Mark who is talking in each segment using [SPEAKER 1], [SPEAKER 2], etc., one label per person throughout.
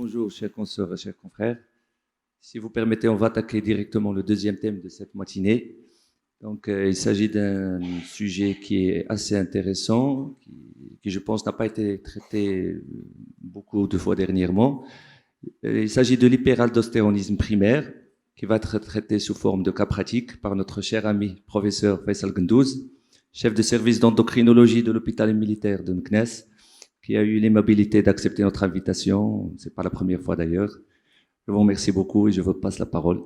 [SPEAKER 1] Bonjour, chers consoeurs et chers confrères. Si vous permettez, on va attaquer directement le deuxième thème de cette matinée. Donc, il s'agit d'un sujet qui est assez intéressant, qui je pense n'a pas été traité beaucoup de fois dernièrement. Il s'agit de l'hyperaldostéronisme primaire, qui va être traité sous forme de cas pratique par notre cher ami professeur Faisal Gendouz, chef de service d'endocrinologie de l'hôpital militaire de Meknès, qui a eu l'aimabilité d'accepter notre invitation. C'est pas la première fois d'ailleurs. Je vous remercie beaucoup et je vous passe la parole.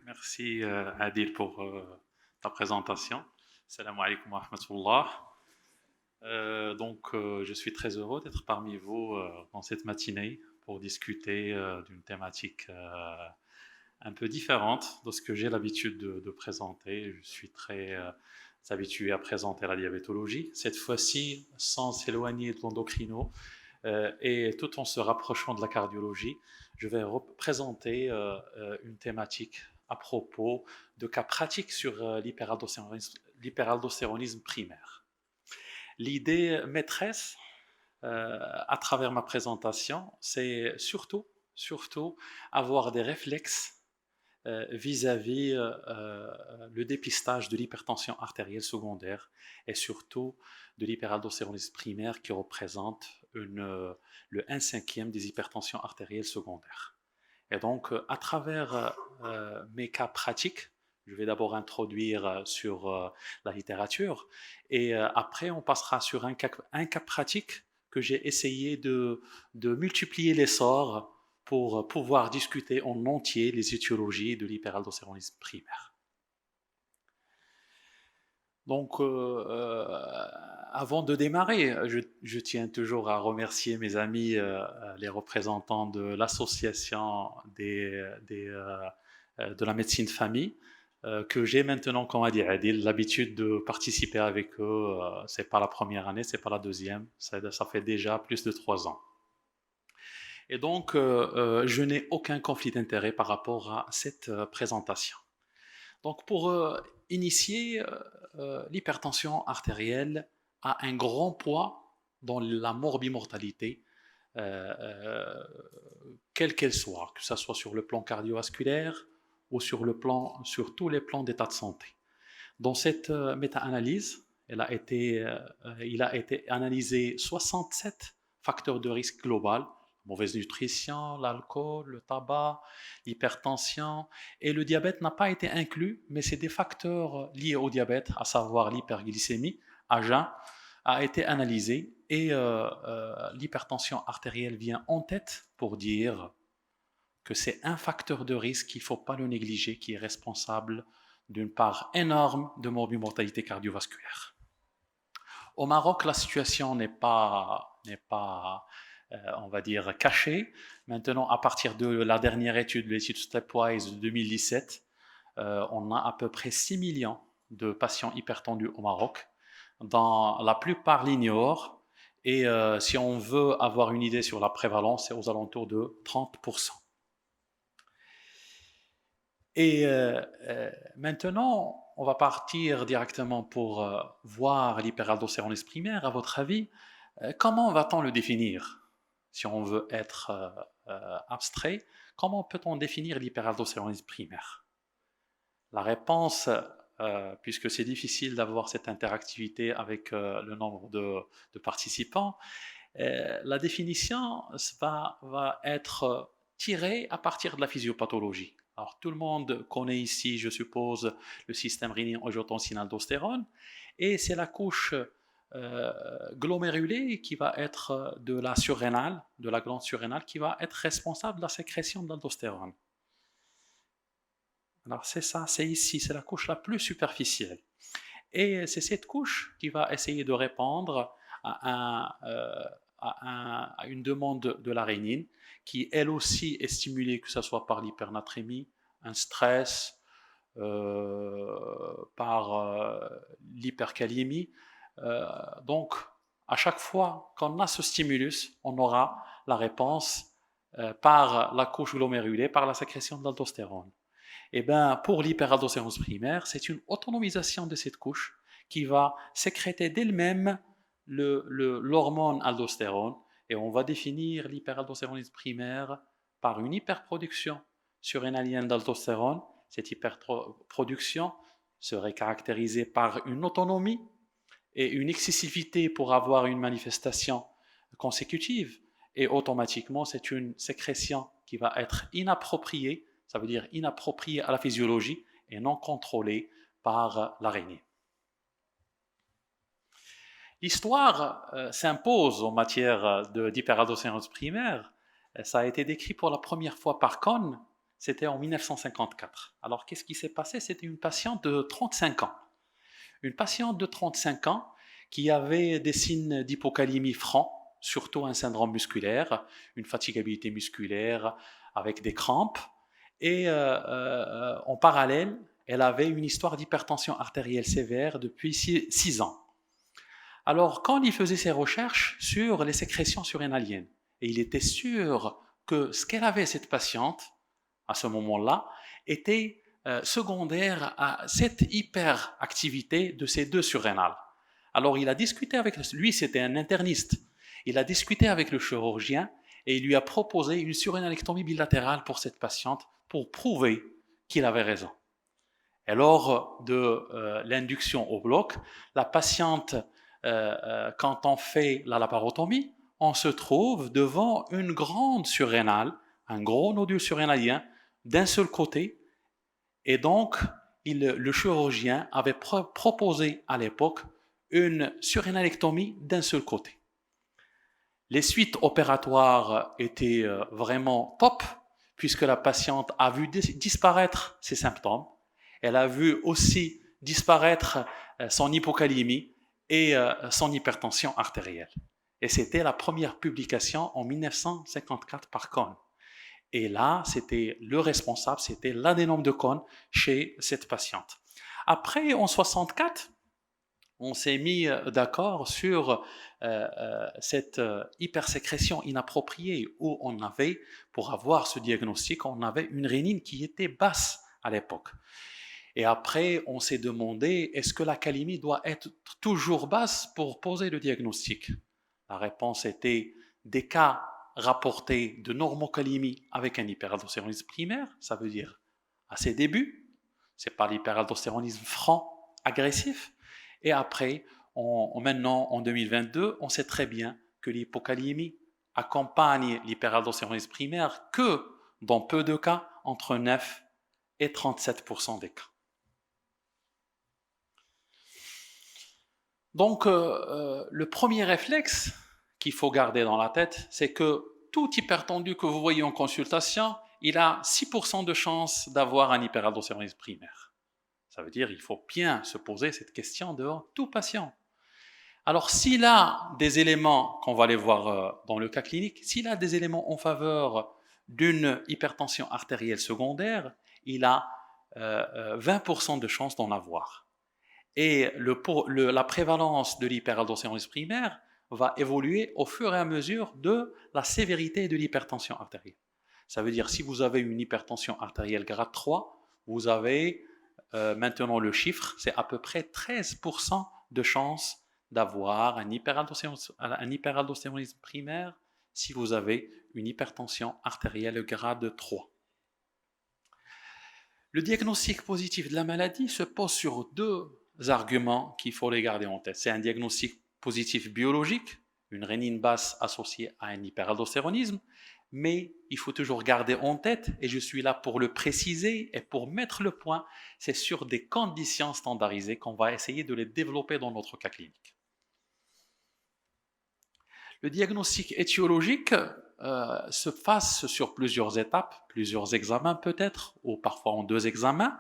[SPEAKER 2] Merci Adil pour ta présentation. Salam alaikum wa rahmatullah. Je suis très heureux d'être parmi vous dans cette matinée pour discuter d'une thématique un peu différente de ce que j'ai l'habitude de présenter. Je suis très habitué à présenter la diabétologie, cette fois-ci sans s'éloigner de l'endocrino et tout en se rapprochant de la cardiologie. Je vais présenter une thématique à propos de cas pratiques sur l'hyperaldostéronisme primaire. L'idée maîtresse à travers ma présentation, c'est surtout avoir des réflexes vis-à-vis le dépistage de l'hypertension artérielle secondaire et surtout de l'hyperaldostéronisme primaire qui représente le 1/5 des hypertensions artérielles secondaires. Et donc, à travers mes cas pratiques, je vais d'abord introduire sur la littérature et après on passera sur un cas pratique que j'ai essayé de multiplier l'essor pour pouvoir discuter en entier les étiologies de l'hyperaldostéronisme primaire. Donc, avant de démarrer, je tiens toujours à remercier mes amis, les représentants de l'association de la médecine famille, que j'ai maintenant, comme a dit Adil, l'habitude de participer avec eux. C'est pas la première année, c'est pas la deuxième, ça fait déjà plus de 3 ans. Et donc, je n'ai aucun conflit d'intérêt par rapport à cette présentation. Donc, pour initier, l'hypertension artérielle a un grand poids dans la morbimortalité, quelle qu'elle soit, que ce soit sur le plan cardiovasculaire ou sur tous les plans d'état de santé. Dans cette méta-analyse, il a été analysé 67 facteurs de risque global: mauvaise nutrition, l'alcool, le tabac, l'hypertension, et le diabète n'a pas été inclus, mais c'est des facteurs liés au diabète, à savoir l'hyperglycémie à jeun, a été analysé, et l'hypertension artérielle vient en tête pour dire que c'est un facteur de risque qu'il ne faut pas le négliger, qui est responsable d'une part énorme de morbimortalité cardiovasculaire. Au Maroc, la situation n'est pas on va dire, cachée. Maintenant, à partir de la dernière étude, l'étude Stepwise de 2017, on a à peu près 6 millions de patients hypertendus au Maroc. La plupart l'ignorent, et si on veut avoir une idée sur la prévalence, c'est aux alentours de 30%. Et maintenant, on va partir directement pour voir l'hyperaldostéronisme primaire. À votre avis, comment va-t-on le définir? Si on veut être abstrait, comment peut-on définir l'hyperaldostéronisme primaire? La réponse, puisque c'est difficile d'avoir cette interactivité avec le nombre de participants, la définition va être tirée à partir de la physiopathologie. Alors, tout le monde connaît ici, je suppose, le système rénine-angiotensin-aldostérone, et c'est la couche glomérulée qui va être de la surrénale, de la glande surrénale, qui va être responsable de la sécrétion de l'aldostérone. Alors, c'est ça, c'est ici, c'est la couche la plus superficielle. Et c'est cette couche qui va essayer de répondre à une demande de la rénine, qui elle aussi est stimulée, que ce soit par l'hypernatrémie, un stress, par l'hyperkaliémie. Donc, à chaque fois qu'on a ce stimulus, on aura la réponse par la couche glomérulée, par la sécrétion de l'aldostérone. Et bien, pour l'hyperaldostéronisme primaire, c'est une autonomisation de cette couche qui va sécréter d'elle-même l'hormone aldostérone, et on va définir l'hyperaldostéronisme primaire par une hyperproduction surrénalienne d'aldostérone. Cette hyperproduction serait caractérisée par une autonomie et une excessivité pour avoir une manifestation consécutive, et automatiquement c'est une sécrétion qui va être inappropriée, ça veut dire inappropriée à la physiologie et non contrôlée par l'araignée. L'histoire s'impose en matière d'hyperaldostéronisme primaire. Ça a été décrit pour la première fois par Kohn, c'était en 1954. Alors qu'est-ce qui s'est passé? C'était une patiente de 35 ans. Une patiente de 35 ans qui avait des signes d'hypocalémie francs, surtout un syndrome musculaire, une fatigabilité musculaire avec des crampes, et en parallèle, elle avait une histoire d'hypertension artérielle sévère depuis 6 ans. Alors, quand il faisait ses recherches sur les sécrétions surrénaliennes, et il était sûr que ce qu'elle avait, cette patiente, à ce moment-là, était secondaire à cette hyperactivité de ces deux surrénales. Alors, il a discuté avec lui, c'était un interniste, il a discuté avec le chirurgien et il lui a proposé une surrénalectomie bilatérale pour cette patiente pour prouver qu'il avait raison. Et lors de l'induction au bloc, la patiente, quand on fait la laparotomie, on se trouve devant une grande surrénale, un gros nodule surrénalien d'un seul côté, et donc le chirurgien avait proposé à l'époque une surrénalectomie d'un seul côté. Les suites opératoires étaient vraiment top, puisque la patiente a vu disparaître ses symptômes, elle a vu aussi disparaître son hypocalémie et son hypertension artérielle. Et c'était la première publication en 1954 par Kohn. Et là, c'était le responsable, c'était l'adénome de Kohn chez cette patiente. Après, en 1964, on s'est mis d'accord sur cette hypersécrétion inappropriée où on avait, pour avoir ce diagnostic, on avait une rénine qui était basse à l'époque. Et après, on s'est demandé, est-ce que la calémie doit être toujours basse pour poser le diagnostic? La réponse était des cas rapportés de normocalémie avec un hyperaldostéronisme primaire, ça veut dire à ses débuts, c'est pas l'hyperaldostéronisme franc, agressif. Et après, maintenant, en 2022, on sait très bien que l'hypocalémie accompagne l'hyperaldostéronisme primaire que dans peu de cas, entre 9 et 37% des cas. Donc, le premier réflexe qu'il faut garder dans la tête, c'est que tout hypertendu que vous voyez en consultation, il a 6% de chance d'avoir un hyperaldostéronisme primaire. Ça veut dire qu'il faut bien se poser cette question devant tout patient. Alors, s'il a des éléments, qu'on va aller voir dans le cas clinique, s'il a des éléments en faveur d'une hypertension artérielle secondaire, il a 20% de chance d'en avoir. Et la prévalence de l'hyperaldostéronisme primaire va évoluer au fur et à mesure de la sévérité de l'hypertension artérielle. Ça veut dire, si vous avez une hypertension artérielle grade 3, vous avez maintenant le chiffre, c'est à peu près 13% de chance d'avoir un hyperaldostéronisme primaire si vous avez une hypertension artérielle grade 3. Le diagnostic positif de la maladie se pose sur deux arguments qu'il faut les garder en tête. C'est un diagnostic positif biologique, une rénine basse associée à un hyperaldostéronisme, mais il faut toujours garder en tête, et je suis là pour le préciser et pour mettre le point, c'est sur des conditions standardisées qu'on va essayer de les développer dans notre cas clinique. Le diagnostic étiologique se passe sur plusieurs étapes, plusieurs examens peut-être, ou parfois en 2 examens.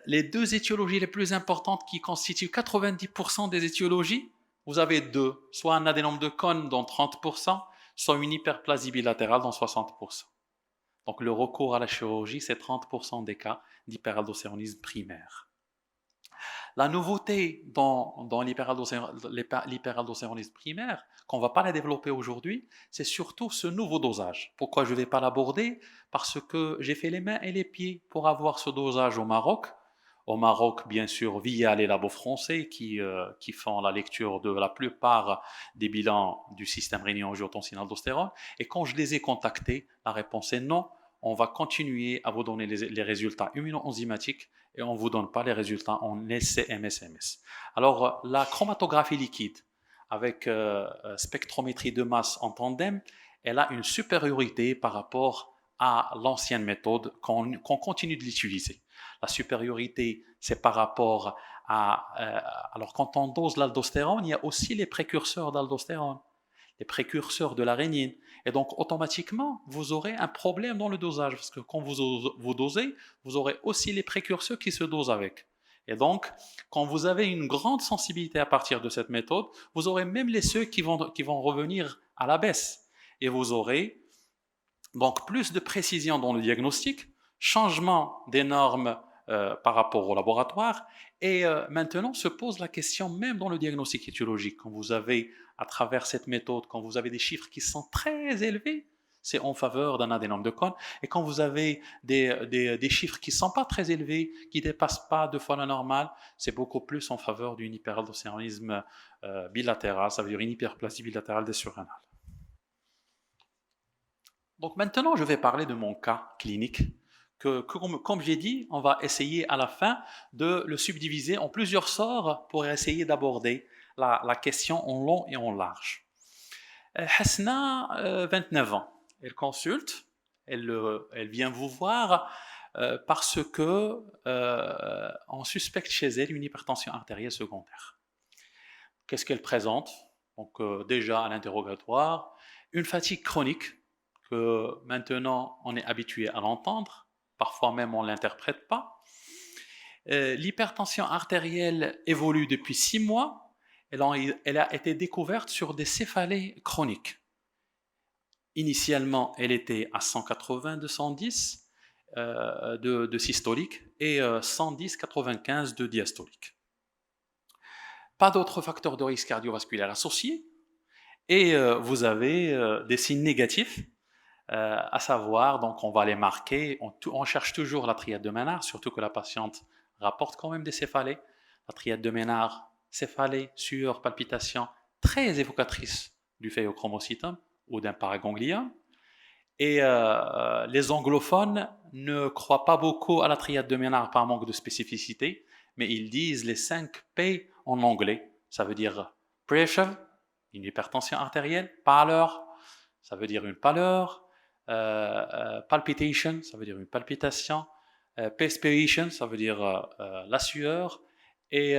[SPEAKER 2] Les 2 étiologies les plus importantes qui constituent 90% des étiologies, vous avez 2, soit un adénome de Kohn dans 30%, soit une hyperplasie bilatérale dans 60%. Donc le recours à la chirurgie, c'est 30% des cas d'hyperaldostéronisme primaire. La nouveauté dans l'hyperaldostéronisme primaire, qu'on ne va pas la développer aujourd'hui, c'est surtout ce nouveau dosage. Pourquoi je ne vais pas l'aborder? Parce que j'ai fait les mains et les pieds pour avoir ce dosage au Maroc. Au Maroc, bien sûr, via les labos français qui font la lecture de la plupart des bilans du système rénine-angiotensin-aldostérone. Et quand je les ai contactés, la réponse est non. On va continuer à vous donner les résultats immunoenzymatiques et on ne vous donne pas les résultats en SCMSMS. Alors, la chromatographie liquide avec spectrométrie de masse en tandem, elle a une supériorité par rapport à l'ancienne méthode qu'on continue de l'utiliser. La supériorité, c'est par rapport à... alors, quand on dose l'aldostérone, il y a aussi les précurseurs d'aldostérone, les précurseurs de la rénine. Et donc, automatiquement, vous aurez un problème dans le dosage, parce que quand vous dosez, vous aurez aussi les précurseurs qui se dosent avec. Et donc, quand vous avez une grande sensibilité à partir de cette méthode, vous aurez même les ceux qui vont revenir à la baisse. Et vous aurez donc plus de précision dans le diagnostic, changement des normes par rapport au laboratoire. Et maintenant se pose la question même dans le diagnostic étiologique. Quand vous avez, à travers cette méthode, quand vous avez des chiffres qui sont très élevés, c'est en faveur d'un adénome de Cohn. Et quand vous avez des chiffres qui ne sont pas très élevés, qui ne dépassent pas 2 fois la normale, c'est beaucoup plus en faveur d'un hyperaldostéronisme bilatéral, ça veut dire une hyperplasie bilatérale des surrénales. Donc maintenant, je vais parler de mon cas clinique que comme j'ai dit, on va essayer à la fin de le subdiviser en plusieurs sorts pour essayer d'aborder la question en long et en large. Hasna, 29 ans, elle consulte, elle vient vous voir parce que on suspecte chez elle une hypertension artérielle secondaire. Qu'est-ce qu'elle présente? Donc déjà à l'interrogatoire, une fatigue chronique que maintenant on est habitué à l'entendre, parfois même on ne l'interprète pas. L'hypertension artérielle évolue depuis 6 mois, elle a été découverte sur des céphalées chroniques. Initialement, elle était à 180 de 110 de systolique et 110-95 de diastolique. Pas d'autres facteurs de risque cardiovasculaire associés et vous avez des signes négatifs. À savoir, donc on va les marquer, on cherche toujours la triade de Ménard, surtout que la patiente rapporte quand même des céphalées. La triade de Ménard, céphalée, sueur, palpitation, très évocatrice du phéochromocytome ou d'un paragangliome. Et les anglophones ne croient pas beaucoup à la triade de Ménard par manque de spécificité, mais ils disent les 5 P en anglais. Ça veut dire pressure, une hypertension artérielle, pallor, ça veut dire une pâleur, palpitation, ça veut dire une palpitation, perspiration, ça veut dire la sueur, et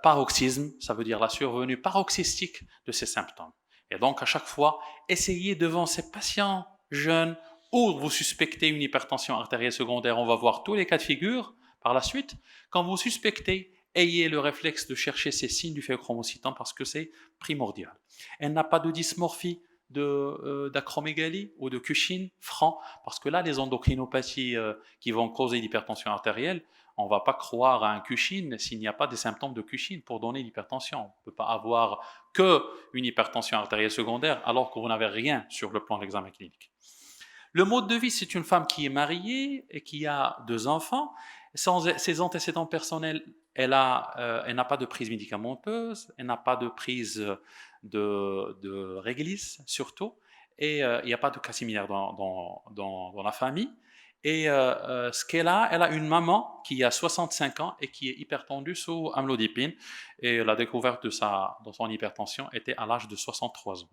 [SPEAKER 2] paroxysme, ça veut dire la survenue paroxystique de ces symptômes. Et donc à chaque fois, essayez devant ces patients jeunes où vous suspectez une hypertension artérielle secondaire, on va voir tous les cas de figure par la suite. Quand vous suspectez, ayez le réflexe de chercher ces signes du phéochromocytome parce que c'est primordial. Elle n'a pas de dysmorphie d'acromégalie ou de Cushing franc, parce que là, les endocrinopathies qui vont causer l'hypertension artérielle, on ne va pas croire à un Cushing s'il n'y a pas des symptômes de Cushing pour donner l'hypertension. On ne peut pas avoir qu'une hypertension artérielle secondaire alors que vous n'avez rien sur le plan de l'examen clinique. Le mode de vie, c'est une femme qui est mariée et qui a 2 enfants. Sans ses antécédents personnels, elle n'a pas de prise médicamenteuse, elle n'a pas de prise de réglisse surtout, et il n'y a pas de cas similaire dans la famille. Et ce qu'elle a, elle a une maman qui a 65 ans et qui est hypertendue sous amlodipine, et la découverte de son hypertension était à l'âge de 63 ans.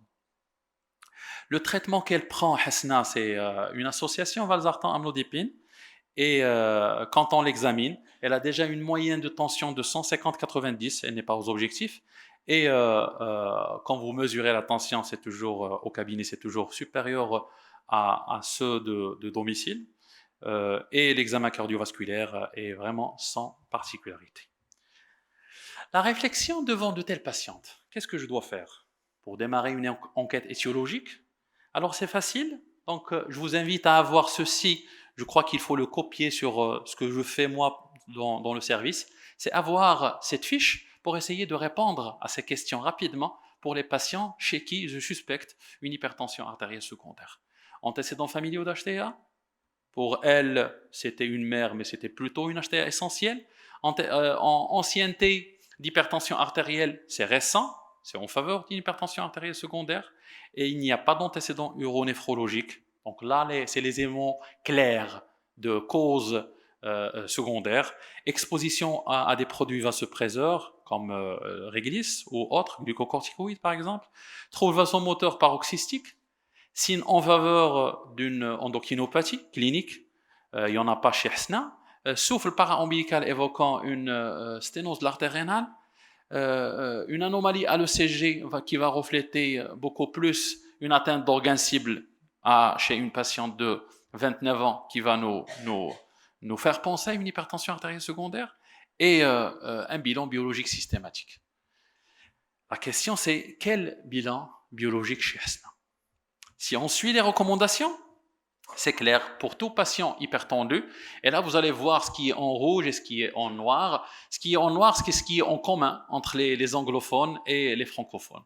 [SPEAKER 2] Le traitement qu'elle prend, Hasna, c'est une association valsartan-amlodipine. Et quand on l'examine, elle a déjà une moyenne de tension de 150-90, elle n'est pas aux objectifs. Et quand vous mesurez la tension, c'est toujours au cabinet, c'est toujours supérieur à ceux de domicile. Et l'examen cardiovasculaire est vraiment sans particularité. La réflexion devant de telles patientes, qu'est-ce que je dois faire pour démarrer une enquête étiologique? Alors c'est facile, donc je vous invite à avoir ceci. Je crois qu'il faut le copier sur ce que je fais moi dans le service, c'est avoir cette fiche pour essayer de répondre à ces questions rapidement pour les patients chez qui je suspecte une hypertension artérielle secondaire. Antécédents familiaux d'HTA? Pour elle, c'était une mère, mais c'était plutôt une HTA essentielle. En ancienneté d'hypertension artérielle, c'est récent, c'est en faveur d'une hypertension artérielle secondaire, et il n'y a pas d'antécédent uronéphrologique. Donc là, c'est les éléments clairs de cause secondaire. Exposition à des produits vasopresseurs comme Réglisse ou autres, glucocorticoïdes par exemple. Trouble vasomoteur paroxystique. Signe en faveur d'une endocrinopathie clinique. Il n'y en a pas chez Hsna. Souffle para-ombilical évoquant une sténose de l'artère rénale. Une anomalie à l'ECG qui va refléter beaucoup plus une atteinte d'organes cibles chez une patiente de 29 ans qui va nous faire penser à une hypertension artérielle secondaire et un bilan biologique systématique. La question c'est quel bilan biologique chez Hsna? Si on suit les recommandations, c'est clair pour tout patient hypertendu. Et là, vous allez voir ce qui est en rouge et ce qui est en noir. Ce qui est en noir, c'est ce qui est en commun entre les anglophones et les francophones.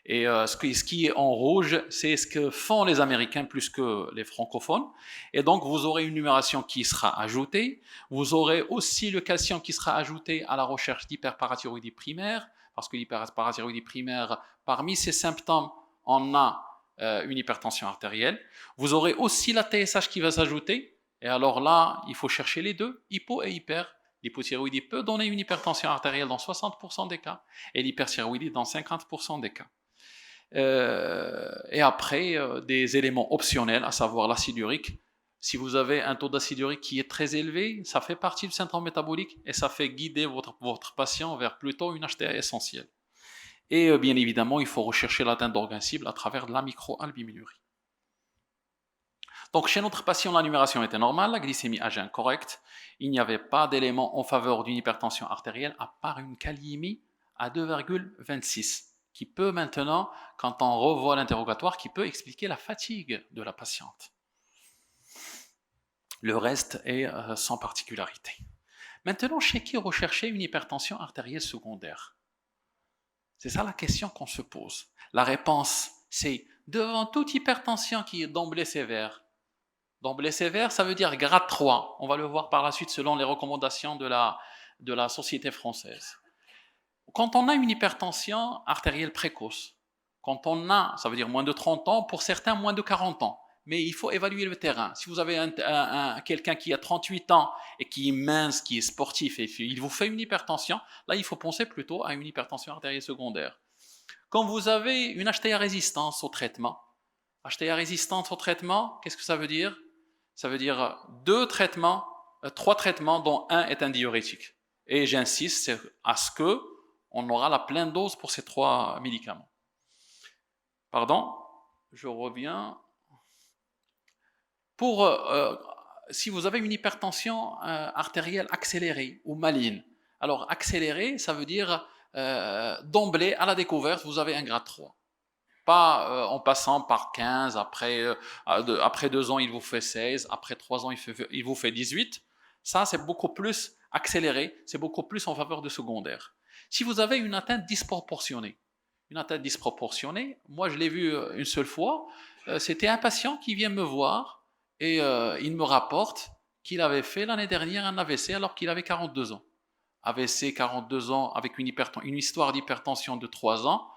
[SPEAKER 2] Et ce qui est en rouge, c'est ce que font les Américains plus que les francophones. Et donc, vous aurez une numération qui sera ajoutée. Vous aurez aussi le calcium qui sera ajouté à la recherche d'hyperparathyroïdie primaire, parce que l'hyperparathyroïdie primaire, parmi ses symptômes, on a une hypertension artérielle. Vous aurez aussi la TSH qui va s'ajouter. Et alors là, il faut chercher les deux, hypo et hyper. L'hypothyroïdie peut donner une hypertension artérielle dans 60% des cas et l'hyperthyroïdie dans 50% des cas. Et après, des éléments optionnels, à savoir l'acide urique. Si vous avez un taux d'acide urique qui est très élevé, ça fait partie du syndrome métabolique et ça fait guider votre patient vers plutôt une HTA essentielle. Et bien évidemment, il faut rechercher l'atteinte d'organes cibles à travers de la microalbuminurie. Donc chez notre patient, la numération était normale, la glycémie à jeun correcte. Il n'y avait pas d'élément en faveur d'une hypertension artérielle à part une kaliémie à 2,26 qui peut maintenant, quand on revoit l'interrogatoire, qui peut expliquer la fatigue de la patiente. Le reste est sans particularité. Maintenant, chez qui rechercher une hypertension artérielle secondaire? C'est ça la question qu'on se pose. La réponse, c'est devant toute hypertension qui est d'emblée sévère. D'emblée sévère, ça veut dire grade 3. On va le voir par la suite selon les recommandations de la Société française. Quand on a une hypertension artérielle précoce, quand on a, ça veut dire moins de 30 ans, pour certains moins de 40 ans, mais il faut évaluer le terrain. Si vous avez quelqu'un qui a 38 ans et qui est mince, qui est sportif, et il vous fait une hypertension, là il faut penser plutôt à une hypertension artérielle secondaire. Quand vous avez une HTA résistance au traitement, qu'est-ce que ça veut dire? Ça veut dire 3 traitements dont un est un diurétique. Et j'insiste à ce que on aura la pleine dose pour ces 3 médicaments. Pardon, je reviens. Si vous avez une hypertension artérielle accélérée ou maligne, alors accélérée, ça veut dire d'emblée, à la découverte, vous avez un grade 3. Pas en passant par 15, après 2 ans, il vous fait 16, après 3 ans, il vous fait 18. Ça, c'est beaucoup plus accéléré, c'est beaucoup plus en faveur de secondaire. Si vous avez une atteinte disproportionnée, moi je l'ai vu une seule fois, c'était un patient qui vient me voir et il me rapporte qu'il avait fait l'année dernière un AVC alors qu'il avait 42 ans. AVC 42 ans avec une histoire d'hypertension de 3 ans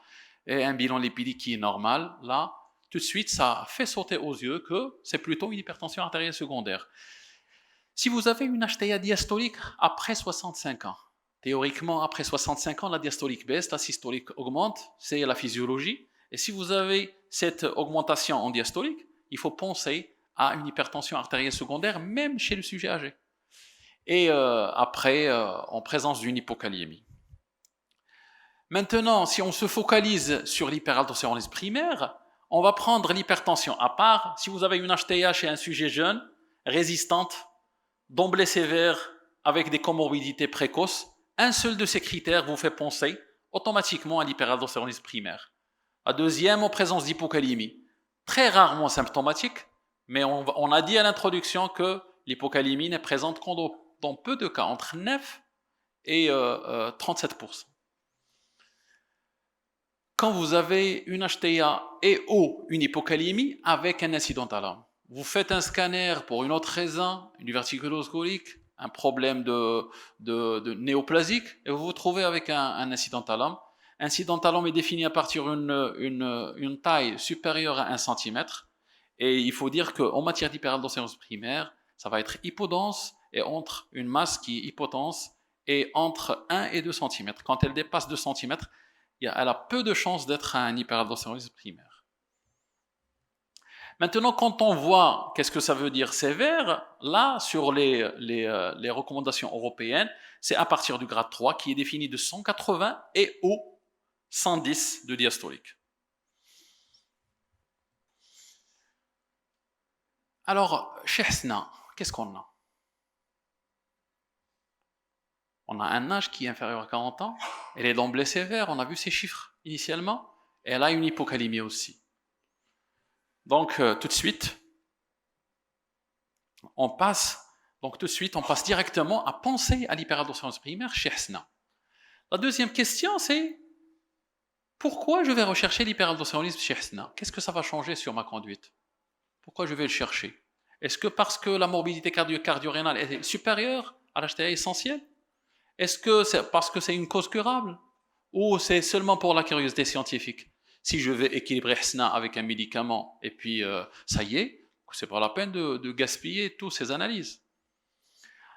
[SPEAKER 2] et un bilan lipidique qui est normal, là, tout de suite, ça fait sauter aux yeux que c'est plutôt une hypertension artérielle secondaire. Si vous avez une HTA diastolique après 65 ans, théoriquement, après 65 ans, la diastolique baisse, la systolique augmente, c'est la physiologie. Et si vous avez cette augmentation en diastolique, il faut penser à une hypertension artérielle secondaire, même chez le sujet âgé. Et après, en présence d'une hypokaliémie. Maintenant, si on se focalise sur l'hyperaldotéronisme primaire, on va prendre l'hypertension à part. Si vous avez une HTA chez un sujet jeune, résistante, d'emblée sévère, avec des comorbidités précoces, un seul de ces critères vous fait penser automatiquement à l'hyperaldotéronisme primaire. La deuxième, en présence d'hypokaliémie, très rarement symptomatique, mais on a dit à l'introduction que l'hypokaliémie n'est présente qu'en dans peu de cas, entre 9 et 37%. Quand vous avez une HTA et ou une hypokaliémie avec un incident à l'âme, vous faites un scanner pour une autre raison, une diverticulose colique, un problème de néoplasique, et vous vous trouvez avec un incidentalome. Incidentalome est défini à partir d'une taille supérieure à 1 cm, et il faut dire qu'en matière d'hyperaldostéronose primaire, ça va être hypodense et entre une masse qui est hypodense et entre 1 et 2 cm. Quand elle dépasse 2 cm, elle a peu de chances d'être un hyperaldostéronisme primaire. Maintenant, quand on voit qu'est-ce que ça veut dire sévère, là, sur les recommandations européennes, c'est à partir du grade 3 qui est défini de 180 et ou 110 de diastolique. Alors, chez Hsna, qu'est-ce qu'on a? On a un âge qui est inférieur à 40 ans, elle est d'emblée sévère, on a vu ces chiffres initialement, et elle a une hypocalémie aussi. Donc, tout de suite, on passe directement à penser à l'hyperaldostéronose primaire chez Hsna. La deuxième question, c'est pourquoi je vais rechercher l'hyperaldostéronisme chez Hsna? Qu'est-ce que ça va changer sur ma conduite? Pourquoi je vais le chercher? Est-ce que parce que la morbidité cardio-rénale est supérieure à l'HTA essentiel? Est-ce que c'est parce que c'est une cause curable? Ou c'est seulement pour la curiosité scientifique? Si je vais équilibrer Hsna avec un médicament et puis ça y est, c'est pas la peine de gaspiller toutes ces analyses.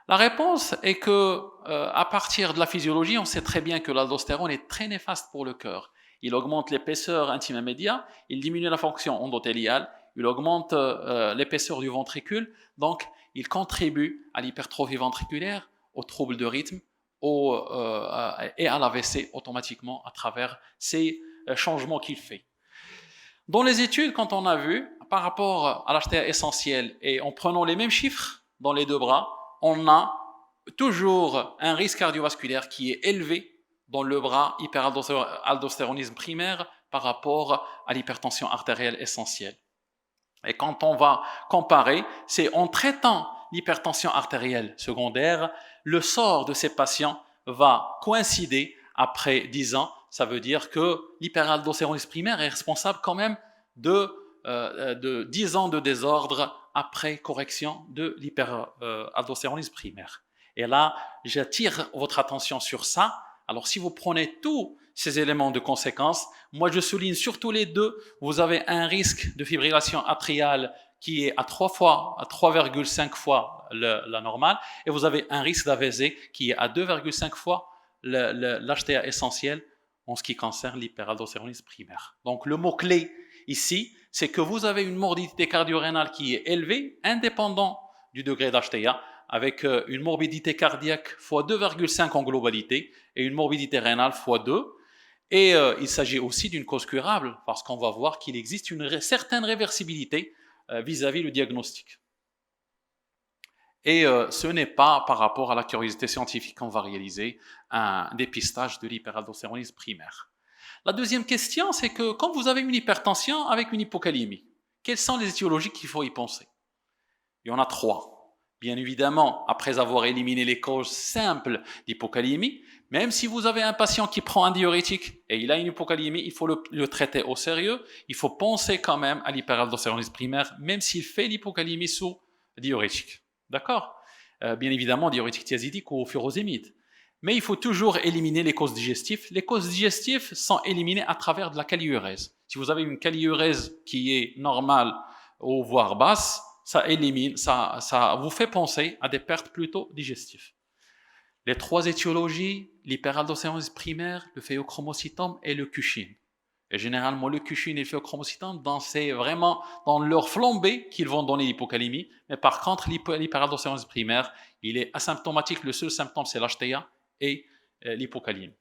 [SPEAKER 2] La réponse est que à partir de la physiologie, on sait très bien que l'aldostérone est très néfaste pour le cœur. Il augmente l'épaisseur intime média, il diminue la fonction endothéliale, il augmente l'épaisseur du ventricule, donc il contribue à l'hypertrophie ventriculaire, aux troubles de rythme et à l'AVC automatiquement à travers ces changements qu'il fait. Dans les études, quand on a vu, par rapport à l'HTA essentiel et en prenant les mêmes chiffres dans les deux bras, on a toujours un risque cardiovasculaire qui est élevé dans le bras hyperaldostéronisme primaire par rapport à l'hypertension artérielle essentielle. Et quand on va comparer, c'est en traitant l'hypertension artérielle secondaire, le sort de ces patients va coïncider après 10 ans. Ça veut dire que l'hyperaldostéronisme primaire est responsable quand même de 10 ans de désordre après correction de l'hyperaldostéronisme primaire. Et là, j'attire votre attention sur ça. Alors, si vous prenez tous ces éléments de conséquence, moi je souligne surtout les deux. Vous avez un risque de fibrillation atriale qui est à 3,5 fois la normale, et vous avez un risque d'AVC qui est à 2,5 fois l'HTA essentiel en ce qui concerne l'hyperaldostéronisme primaire. Donc le mot-clé ici, c'est que vous avez une morbidité cardio-rénale qui est élevée, indépendant du degré d'HTA, avec une morbidité cardiaque x 2,5 en globalité et une morbidité rénale x 2. Et il s'agit aussi d'une cause curable, parce qu'on va voir qu'il existe une certaine réversibilité vis-à-vis le diagnostic. Et ce n'est pas par rapport à la curiosité scientifique qu'on va réaliser un dépistage de l'hyperaldostéronisme primaire. La deuxième question, c'est que quand vous avez une hypertension avec une hypocalémie, quelles sont les étiologies qu'il faut y penser? Il y en a 3. Bien évidemment, après avoir éliminé les causes simples d'hypocalémie, même si vous avez un patient qui prend un diurétique et il a une hypocalémie, il faut le traiter au sérieux. Il faut penser quand même à l'hyperaldostéronisme primaire, même s'il fait l'hypocalémie sous diurétique. D'accord? Bien évidemment, diurétique thiazidique ou furosémide. Mais il faut toujours éliminer les causes digestives. Les causes digestives sont éliminées à travers de la kaliurèse. Si vous avez une kaliurèse qui est normale ou voire basse, ça élimine, ça vous fait penser à des pertes plutôt digestives. Les 3 étiologies, l'hyperaldostéronisme primaire, le phéochromocytome et le Cushing. Et généralement, le Cushing et le phéochromocytome, c'est vraiment dans leur flambée qu'ils vont donner l'hypocalémie. Mais par contre, l'hyperaldostéronisme primaire, il est asymptomatique. Le seul symptôme, c'est l'HTA et l'hypocalémie.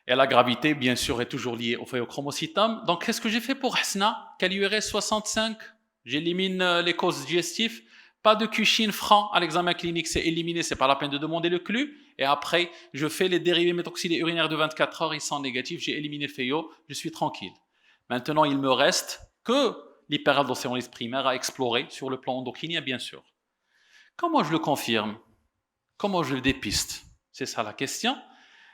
[SPEAKER 2] Et la gravité, bien sûr, est toujours liée au phéochromocytome. Donc, qu'est-ce que j'ai fait pour Hsna? Kaliurèse 65, j'élimine les causes digestives. Pas de Cushing franc à l'examen clinique, c'est éliminé, c'est pas la peine de demander le CLU. Et après, je fais les dérivés méthoxylés urinaires de 24 heures, ils sont négatifs, j'ai éliminé le phéo, je suis tranquille. Maintenant, il me reste que l'hyperaldostéronisme primaire à explorer sur le plan endocrinien, bien sûr. Comment je le confirme? Comment je le dépiste? C'est ça la question.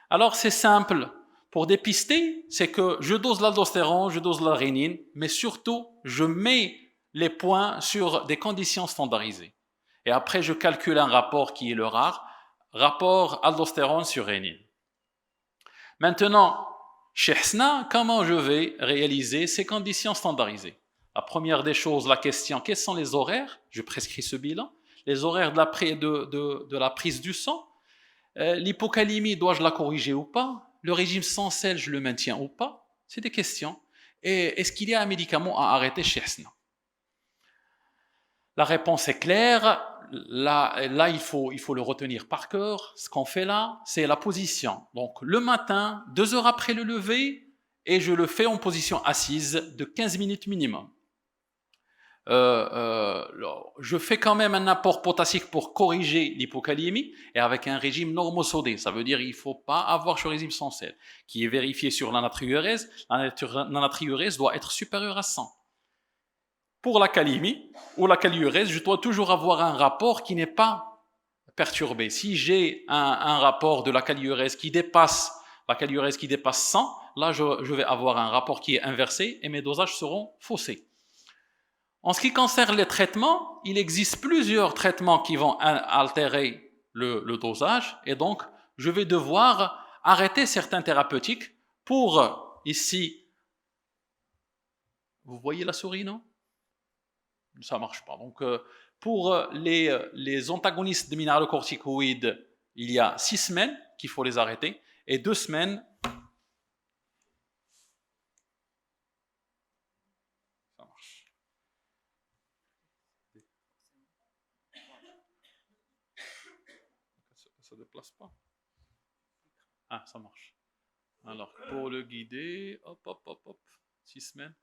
[SPEAKER 2] Alors, c'est simple. Pour dépister, c'est que je dose l'aldostérone, je dose la rénine, mais surtout, je mets les points sur des conditions standardisées. Et après, je calcule un rapport qui est le rare, rapport aldostérone sur rénine. Maintenant, chez Hsna, comment je vais réaliser ces conditions standardisées? La première des choses, la question, quels sont les horaires? Je prescris ce bilan. Les horaires de la prise du sang. L'hypocalémie, dois-je la corriger ou pas? Le régime sans sel, je le maintiens ou pas? C'est des questions. Et est-ce qu'il y a un médicament à arrêter chez Hsna? La réponse est claire. Là, il faut le retenir par cœur. Ce qu'on fait là, c'est la position. Donc, le matin, 2 heures après le lever, et je le fais en position assise de 15 minutes minimum. Je fais quand même un apport potassique pour corriger l'hypocalémie et avec un régime normosodé. Ça veut dire qu'il ne faut pas avoir ce régime sans sel, qui est vérifié sur la natriurèse. La natriurèse doit être supérieure à 100. Pour la calémie ou la kaliurèse, je dois toujours avoir un rapport qui n'est pas perturbé. Si j'ai un rapport de la kaliurèse qui dépasse 100, là je vais avoir un rapport qui est inversé et mes dosages seront faussés. En ce qui concerne les traitements, il existe plusieurs traitements qui vont altérer le dosage et donc je vais devoir arrêter certains thérapeutiques pour ici. Vous voyez la souris, non? Ça ne marche pas. Donc, pour les antagonistes de minéralocorticoïdes, il y a 6 semaines qu'il faut les arrêter et 2 semaines. Ça marche. Ça ne déplace pas. Ah, ça marche. Alors, pour le guider, hop, 6 semaines.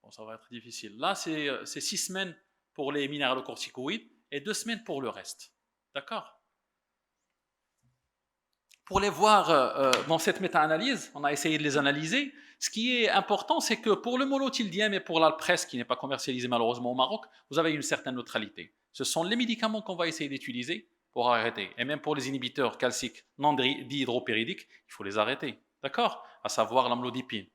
[SPEAKER 2] Bon, ça va être difficile. Là, c'est 6 semaines pour les minéralocorticoïdes et 2 semaines pour le reste. D'accord? Pour les voir dans cette méta-analyse, on a essayé de les analyser. Ce qui est important, c'est que pour le monotildien et pour l'alpresse, qui n'est pas commercialisé malheureusement au Maroc, vous avez une certaine neutralité. Ce sont les médicaments qu'on va essayer d'utiliser pour arrêter. Et même pour les inhibiteurs calciques non dihydropyridiques, il faut les arrêter. D'accord? À savoir l'amlodipine.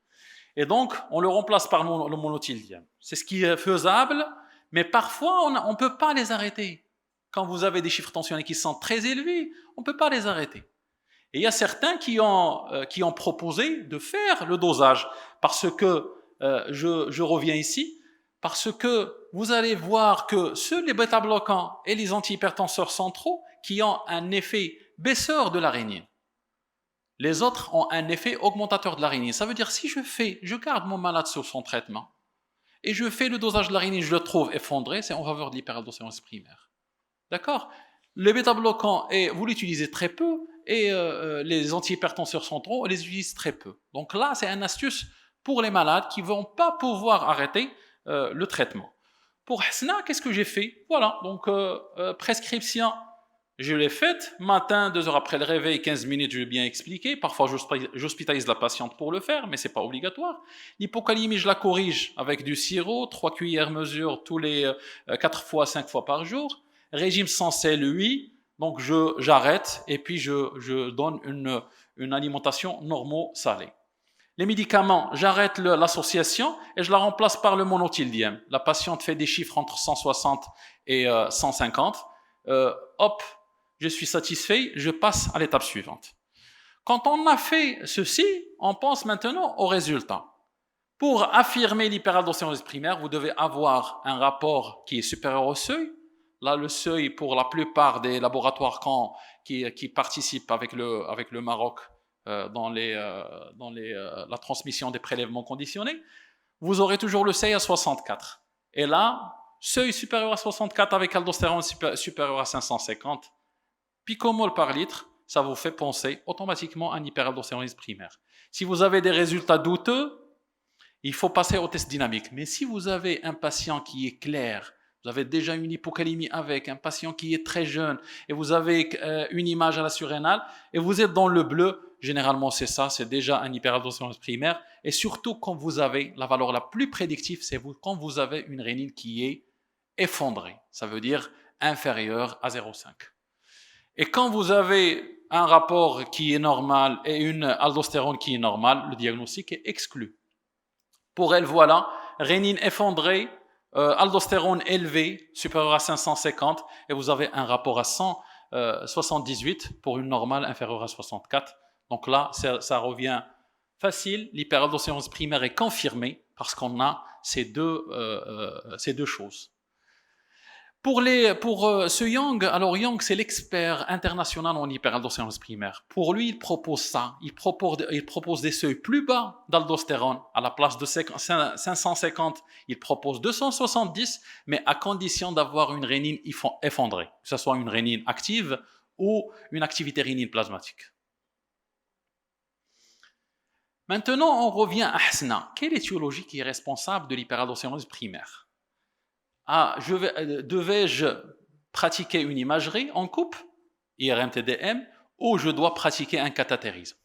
[SPEAKER 2] Et donc, on le remplace par le monotildien. C'est ce qui est faisable, mais parfois, on ne peut pas les arrêter. Quand vous avez des chiffres tensionnés qui sont très élevés, on ne peut pas les arrêter. Et il y a certains qui ont proposé de faire le dosage, parce que, je reviens ici, parce que vous allez voir que seuls les bêta-bloquants et les antihypertenseurs centraux qui ont un effet baisseur de la rénine. Les autres ont un effet augmentateur de la rénine. Ça veut dire si je garde mon malade sur son traitement et je fais le dosage de la rénine, je le trouve effondré, c'est en faveur de l'hyperaldostéronose primaire. D'accord? Les bêta-bloquants, vous l'utilisez très peu et les antihypertenseurs centraux, on les utilise très peu. Donc là, c'est une astuce pour les malades qui ne vont pas pouvoir arrêter le traitement. Pour Hsna, qu'est-ce que j'ai fait? Voilà, donc prescription. Je l'ai faite, matin, 2 heures après le réveil, 15 minutes, je l'ai bien expliqué. Parfois, j'hospitalise la patiente pour le faire, mais ce n'est pas obligatoire. L'hypocalémie, je la corrige avec du sirop, 3 cuillères mesure tous les 4 fois, 5 fois par jour. Régime sans sel, oui. Donc, j'arrête et puis je donne une alimentation normo-salée. Les médicaments, j'arrête l'association et je la remplace par le monotildien. La patiente fait des chiffres entre 160 et 150. Hop, je suis satisfait, je passe à l'étape suivante. Quand on a fait ceci, on pense maintenant au résultat. Pour affirmer l'hyperaldostéronose primaire, vous devez avoir un rapport qui est supérieur au seuil. Là, le seuil, pour la plupart des laboratoires qui participent avec le Maroc dans la transmission des prélèvements conditionnés, vous aurez toujours le seuil à 64. Et là, seuil supérieur à 64 avec aldostérone supérieur à 550 picomol par litre, ça vous fait penser automatiquement à une hyperaldostéronise primaire. Si vous avez des résultats douteux, il faut passer au test dynamique. Mais si vous avez un patient qui est clair, vous avez déjà une hypocalémie avec, un patient qui est très jeune, et vous avez une image à la surrénale, et vous êtes dans le bleu, généralement c'est ça, c'est déjà une hyperaldostéronise primaire, et surtout quand vous avez, la valeur la plus prédictive, c'est quand vous avez une rénine qui est effondrée, ça veut dire inférieure à 0,5. Et quand vous avez un rapport qui est normal et une aldostérone qui est normale, le diagnostic est exclu. Pour elle, voilà, rénine effondrée, aldostérone élevé, supérieur à 550, et vous avez un rapport à 178 pour une normale inférieure à 64. Donc là, ça revient facile. L'hyperaldostéronose primaire est confirmée parce qu'on a ces deux choses. Pour ce Young, alors Young, c'est l'expert international en hyperaldostéronose primaire. Pour lui, il propose ça. Il propose des seuils plus bas d'aldostérone. À la place de 550, il propose 270, mais à condition d'avoir une rénine effondrée, que ce soit une rénine active ou une activité rénine plasmatique. Maintenant, on revient à Hasna. Quelle étiologie qui est responsable de l'hyperaldostéronose primaire? Devais-je pratiquer une imagerie en coupe, IRM-TDM, ou je dois pratiquer un cathétérisme?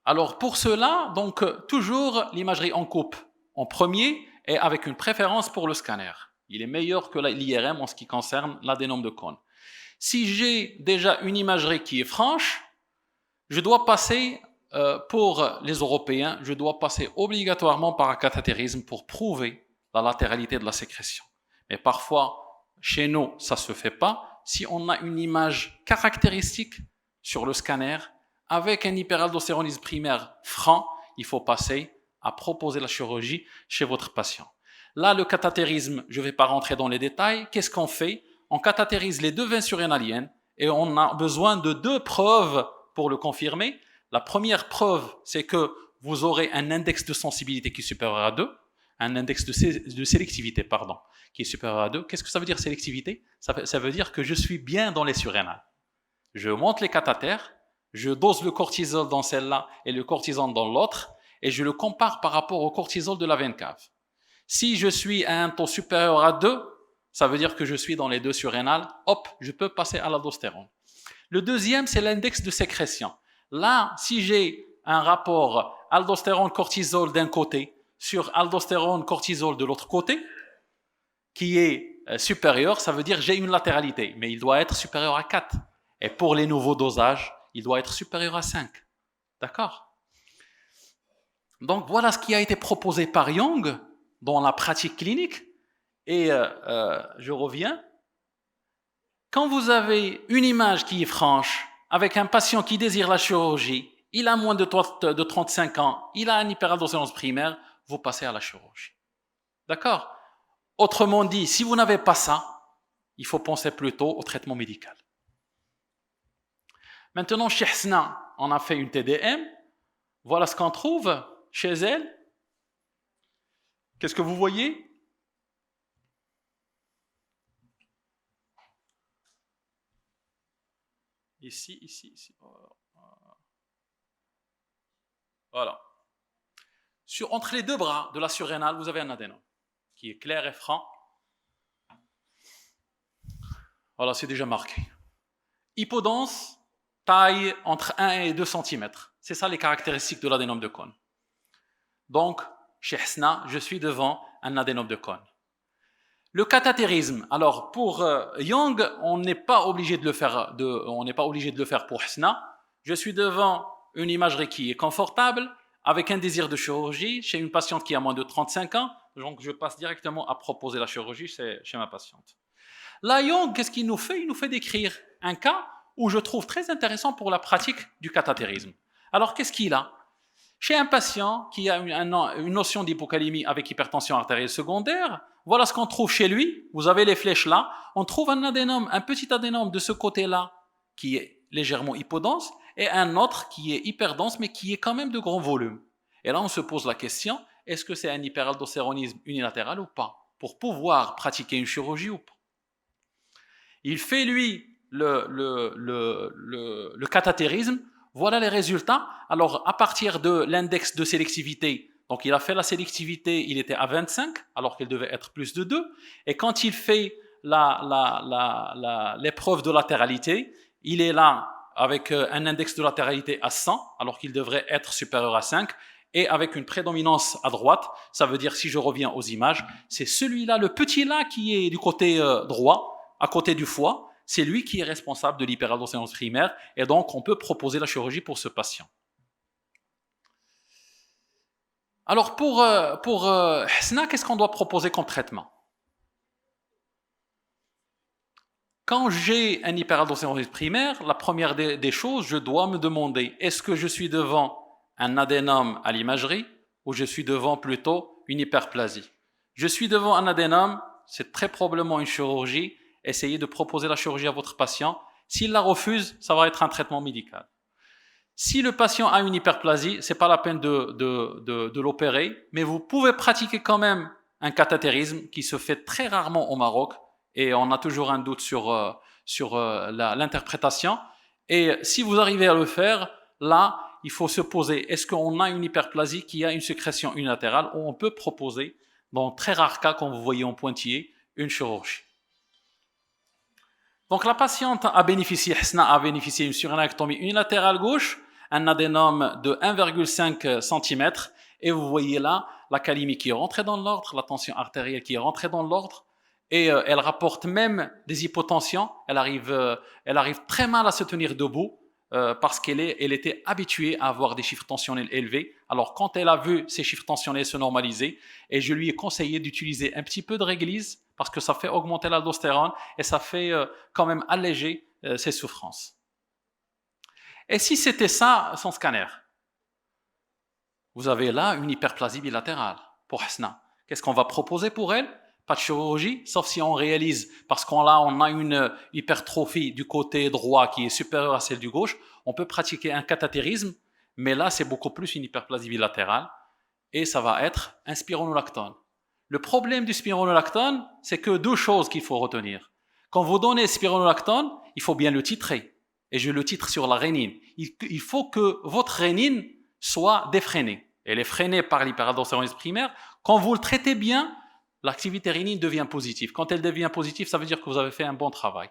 [SPEAKER 2] Alors pour cela, donc toujours l'imagerie en coupe en premier et avec une préférence pour le scanner. Il est meilleur que l'IRM en ce qui concerne l'adénome de Kohn. Si j'ai déjà une imagerie qui est franche, je dois passer, pour les Européens, je dois passer obligatoirement par un cathétérisme pour prouver la latéralité de la sécrétion. Mais parfois, chez nous, ça ne se fait pas. Si on a une image caractéristique sur le scanner, avec un hyperaldostéronisme primaire franc, il faut passer à proposer la chirurgie chez votre patient. Là, le cathétérisme, je ne vais pas rentrer dans les détails. Qu'est-ce qu'on fait? On cathétérise les deux veines surrénaliennes et on a besoin de 2 preuves pour le confirmer. La première preuve, c'est que vous aurez un index de sensibilité qui est supérieur à 2. Un index de sélectivité, pardon, qui est supérieur à 2. Qu'est-ce que ça veut dire, sélectivité? Ça veut dire que je suis bien dans les surrénales. Je monte les cathéters, je dose le cortisol dans celle-là et le cortisol dans l'autre, et je le compare par rapport au cortisol de la veine cave. Si je suis à un taux supérieur à 2, ça veut dire que je suis dans les 2 surrénales, hop, je peux passer à l'aldostérone. Le deuxième, c'est l'index de sécrétion. Là, si j'ai un rapport aldostérone-cortisol d'un côté, sur aldostérone cortisol de l'autre côté, qui est supérieur, ça veut dire j'ai une latéralité, mais il doit être supérieur à 4. Et pour les nouveaux dosages, il doit être supérieur à 5. D'accord? Donc voilà ce qui a été proposé par Young dans la pratique clinique. Et je reviens. Quand vous avez une image qui est franche, avec un patient qui désire la chirurgie, il a moins de 35 ans, il a une hyperaldostéronose primaire, vous passez à la chirurgie. D'accord? Autrement dit, si vous n'avez pas ça, il faut penser plutôt au traitement médical. Maintenant, chez Hasna, on a fait une TDM. Voilà ce qu'on trouve chez elle. Qu'est-ce que vous voyez? Ici. Voilà. Entre les 2 bras de la surrénale, vous avez un adénome qui est clair et franc. Voilà, c'est déjà marqué. Hypodense, taille entre 1 et 2 cm. C'est ça les caractéristiques de l'adénome de Kohn. Donc, chez Hasna, je suis devant un adénome de Kohn. Le cathétérisme, alors pour Young, on n'est pas obligé de le faire pour Hasna. Je suis devant une imagerie qui est confortable, avec un désir de chirurgie chez une patiente qui a moins de 35 ans, donc je passe directement à proposer la chirurgie chez ma patiente. Là, Young, qu'est-ce qu'il nous fait? Il nous fait décrire un cas où je trouve très intéressant pour la pratique du cathétérisme. Alors, qu'est-ce qu'il a? Chez un patient qui a une notion d'hypocalémie avec hypertension artérielle secondaire, voilà ce qu'on trouve chez lui. Vous avez les flèches là. On trouve un petit adénome de ce côté-là qui est légèrement hypodense, et un autre qui est hyperdense, mais qui est quand même de grand volume. Et là, on se pose la question, est-ce que c'est un hyperaldostéronisme unilatéral ou pas? Pour pouvoir pratiquer une chirurgie ou pas? Il fait, lui, le cathétérisme. Voilà les résultats. Alors, à partir de l'index de sélectivité, donc il a fait la sélectivité, il était à 25, alors qu'il devait être plus de 2. Et quand il fait l'épreuve de latéralité, il est là avec un index de latéralité à 100, alors qu'il devrait être supérieur à 5, et avec une prédominance à droite. Ça veut dire, si je reviens aux images, c'est celui-là, le petit là qui est du côté droit, à côté du foie, c'est lui qui est responsable de l'hyperaldostéronose primaire, et donc on peut proposer la chirurgie pour ce patient. Alors pour Hsna, qu'est-ce qu'on doit proposer comme traitement? Quand j'ai un hyperaldotéronisme primaire, la première des choses, je dois me demander, est-ce que je suis devant un adénome à l'imagerie ou je suis devant plutôt une hyperplasie? Je suis devant un adénome, c'est très probablement une chirurgie. Essayez de proposer la chirurgie à votre patient. S'il la refuse, ça va être un traitement médical. Si le patient a une hyperplasie, c'est pas la peine de l'opérer, mais vous pouvez pratiquer quand même un cathétérisme qui se fait très rarement au Maroc et on a toujours un doute sur l'interprétation. Et si vous arrivez à le faire, là, il faut se poser, est-ce qu'on a une hyperplasie qui a une sécrétion unilatérale, ou on peut proposer, dans très rares cas, comme vous voyez en pointillé, une chirurgie. Donc la patiente a bénéficié, Hsna a bénéficié d'une surrénectomie unilatérale gauche, un adénome de 1,5 cm, et vous voyez là la calémie qui est rentrée dans l'ordre, la tension artérielle qui est rentrée dans l'ordre, et elle rapporte même des hypotensions. Elle arrive très mal à se tenir debout parce qu'elle était habituée à avoir des chiffres tensionnels élevés. Alors quand elle a vu ces chiffres tensionnels se normaliser, et je lui ai conseillé d'utiliser un petit peu de réglisse parce que ça fait augmenter l'aldostérone et ça fait quand même alléger ses souffrances. Et si c'était ça son scanner? Vous avez là une hyperplasie bilatérale pour Hsna. Qu'est-ce qu'on va proposer pour elle? Pas de chirurgie, sauf si on réalise, parce qu'on a une hypertrophie du côté droit qui est supérieure à celle du gauche, on peut pratiquer un cathétérisme, mais là c'est beaucoup plus une hyperplasie bilatérale, et ça va être un spironolactone. Le problème du spironolactone, c'est que deux choses qu'il faut retenir. Quand vous donnez spironolactone, il faut bien le titrer, et je le titre sur la rénine. Il faut que votre rénine soit défrénée. Elle est freinée par l'hyperaldotéronisme primaire. Quand vous le traitez bien, l'activité rénine devient positive. Quand elle devient positive, ça veut dire que vous avez fait un bon travail.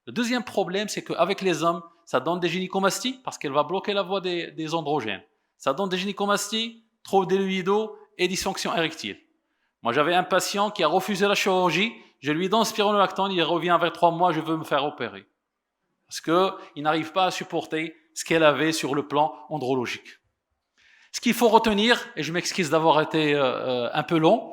[SPEAKER 2] Le deuxième problème, c'est qu'avec les hommes, ça donne des gynécomasties parce qu'elle va bloquer la voie des androgènes. Ça donne des gynécomasties, trouble des libidos et dysfonction érectile. Moi, j'avais un patient qui a refusé la chirurgie. Je lui donne spironolactone, il revient avec 3 mois, je veux me faire opérer. Parce qu'il n'arrive pas à supporter ce qu'elle avait sur le plan andrologique. Ce qu'il faut retenir, et je m'excuse d'avoir été un peu long,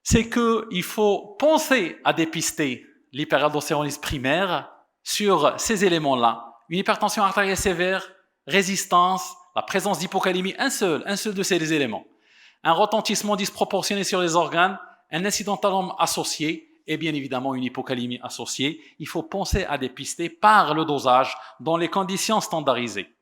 [SPEAKER 2] c'est qu'il faut penser à dépister l'hyperaldotéronisme primaire sur ces éléments-là. Une hypertension artérielle sévère, résistance, la présence d'hypocalémie, un seul de ces éléments. Un retentissement disproportionné sur les organes, un incidentalome associé et bien évidemment une hypocalémie associée. Il faut penser à dépister par le dosage dans les conditions standardisées.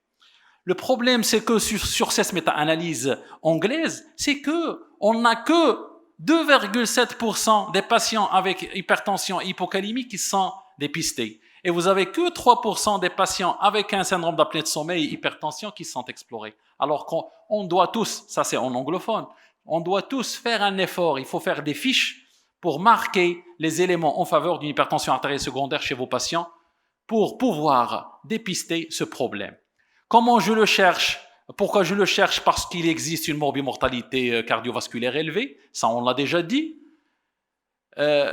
[SPEAKER 2] Le problème, c'est que sur cette méta-analyse anglaise, c'est que on n'a que 2,7% des patients avec hypertension et hypocalémie qui sont dépistés. Et vous avez que 3% des patients avec un syndrome d'apnée de sommeil et hypertension qui sont explorés. Alors qu'on doit tous, ça c'est en anglophone, on doit tous faire un effort. Il faut faire des fiches pour marquer les éléments en faveur d'une hypertension artérielle secondaire chez vos patients pour pouvoir dépister ce problème. Comment je le cherche? Pourquoi je le cherche? Parce qu'il existe une morbimortalité cardiovasculaire élevée, ça on l'a déjà dit.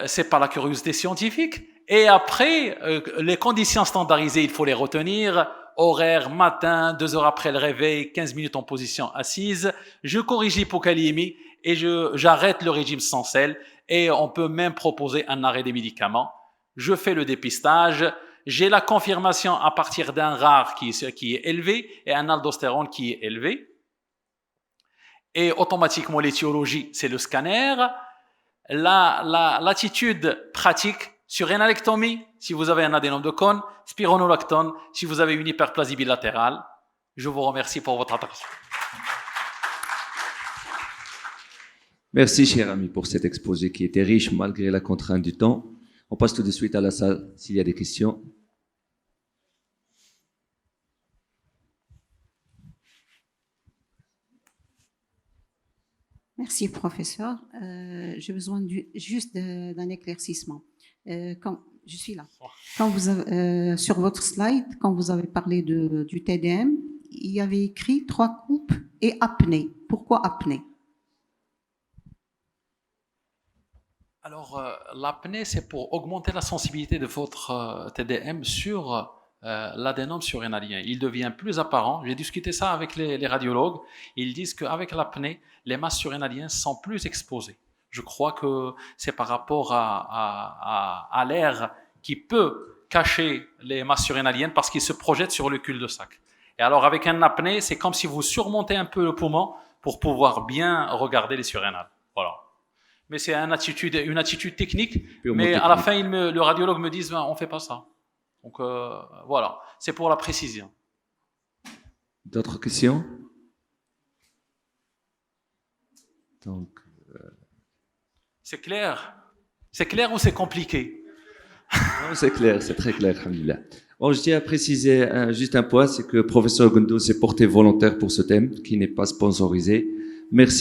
[SPEAKER 2] C'est pas la curiosité scientifique. Et après, les conditions standardisées, il faut les retenir. Horaire, matin, 2 heures après le réveil, 15 minutes en position assise. Je corrige l'hypocalémie et j'arrête le régime sans sel. Et on peut même proposer un arrêt des médicaments. Je fais le dépistage. J'ai la confirmation à partir d'un RAR qui est élevé et un aldostérone qui est élevé. Et automatiquement, l'étiologie, c'est le scanner. L'attitude pratique sur rénalectomie, si vous avez un adénome de cône, spironolactone, si vous avez une hyperplasie bilatérale. Je vous remercie pour votre attention.
[SPEAKER 1] Merci, cher ami, pour cet exposé qui était riche malgré la contrainte du temps. On passe tout de suite à la salle s'il y a des questions.
[SPEAKER 3] Merci, professeur. J'ai besoin juste d'un éclaircissement. Je suis là. Sur votre slide, quand vous avez parlé du TDM, il y avait écrit 3 coupes et apnée. Pourquoi apnée?
[SPEAKER 2] Alors, l'apnée, c'est pour augmenter la sensibilité de votre TDM sur l'adénome surrénalien. Il devient plus apparent. J'ai discuté ça avec les radiologues. Ils disent qu'avec l'apnée, les masses surrénaliennes sont plus exposées. Je crois que c'est par rapport à l'air qui peut cacher les masses surrénaliennes parce qu'il se projette sur le cul-de-sac. Et alors avec un apnée, c'est comme si vous surmontez un peu le poumon pour pouvoir bien regarder les surrénales. Voilà. Mais c'est une attitude technique. Mais à la fin, le radiologue me dit, on fait pas ça. Donc voilà, c'est pour la précision.
[SPEAKER 1] D'autres questions? Donc,
[SPEAKER 2] c'est clair? C'est clair ou c'est compliqué?
[SPEAKER 1] non, c'est clair, c'est très clair, alhamdoulilah. Bon, je tiens à préciser juste un point, c'est que le professeur Gondo s'est porté volontaire pour ce thème, qui n'est pas sponsorisé. Merci.